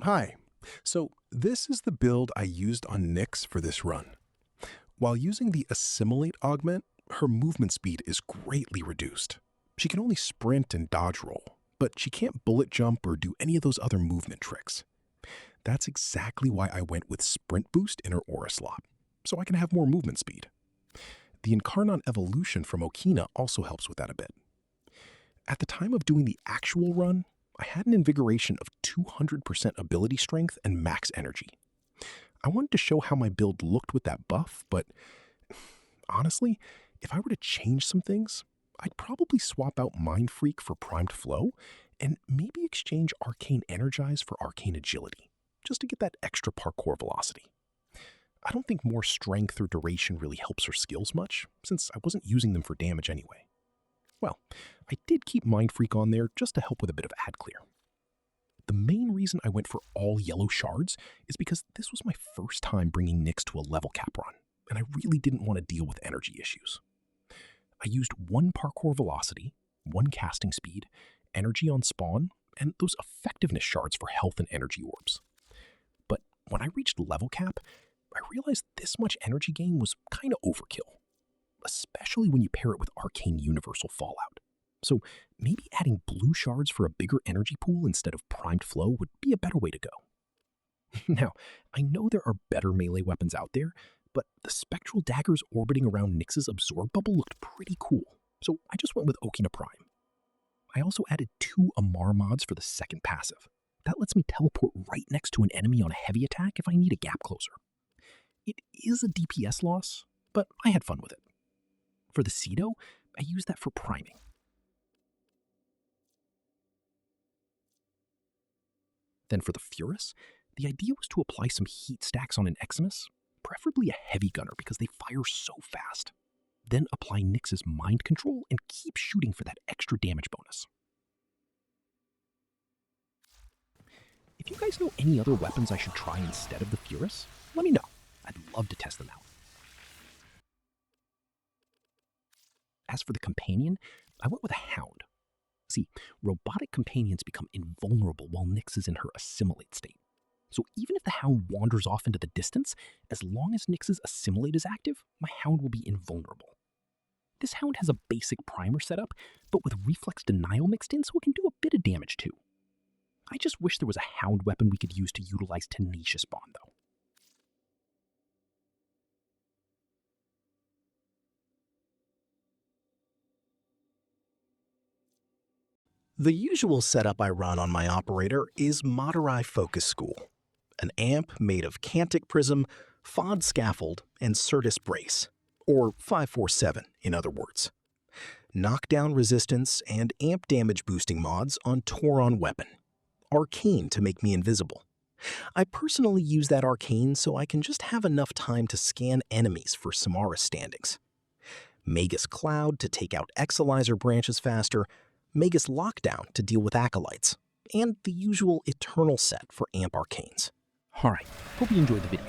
Hi. So this is the build I used on NYX for this run. While using the Assimilate augment, her movement speed is greatly reduced. She can only sprint and dodge roll, but she can't bullet jump or do any of those other movement tricks. That's exactly why I went with Sprint Boost in her aura slot, so I can have more movement speed. The Incarnon evolution from Okina also helps with that a bit. At the time of doing the actual run, I had an invigoration of 200% ability strength and max energy. I wanted to show how my build looked with that buff, but honestly, if I were to change some things, I'd probably swap out Mind Freak for Primed Flow and maybe exchange Arcane Energize for Arcane Agility, just to get that extra parkour velocity. I don't think more strength or duration really helps her skills much, since I wasn't using them for damage anyway. Well, I did keep Mind Freak on there just to help with a bit of ad clear. The main reason I went for all yellow shards is because this was my first time bringing NYX to a level cap run, and I really didn't want to deal with energy issues. I used 1 parkour velocity, 1 casting speed, energy on spawn, and those effectiveness shards for health and energy orbs. But when I reached level cap, I realized this much energy gain was kind of overkill, especially when you pair it with Arcane Universal Fallout. So maybe adding blue shards for a bigger energy pool instead of Primed Flow would be a better way to go. Now, I know there are better melee weapons out there, but the spectral daggers orbiting around NYX's absorb bubble looked pretty cool, so I just went with Okina Prime. I also added 2 Amar mods for the second passive. That lets me teleport right next to an enemy on a heavy attack if I need a gap closer. It is a DPS loss, but I had fun with it. For the Cedo, I used that for priming. Then for the Furus, the idea was to apply some heat stacks on an Eximus, preferably a heavy gunner because they fire so fast. Then apply NYX's mind control and keep shooting for that extra damage bonus. If you guys know any other weapons I should try instead of the Furus, let me know. I'd love to test them out. As for the companion, I went with a Hound. See, robotic companions become invulnerable while NYX is in her Assimilate state. So even if the Hound wanders off into the distance, as long as NYX's Assimilate is active, my Hound will be invulnerable. This Hound has a basic primer setup, but with reflex denial mixed in so it can do a bit of damage too. I just wish there was a Hound weapon we could use to utilize Tenacious Bond though. The usual setup I run on my operator is Madurai Focus School, an amp made of Cantic Prism, FOD Scaffold, and Certus Brace, or 547 in other words. Knockdown resistance and amp damage boosting mods on Tauron Weapon. Arcane to make me invisible. I personally use that Arcane so I can just have enough time to scan enemies for Samara standings. Magus Cloud to take out Exelizer branches faster, Magus Lockdown to deal with Acolytes, and the usual Eternal set for amp arcanes. Alright, hope you enjoyed the video.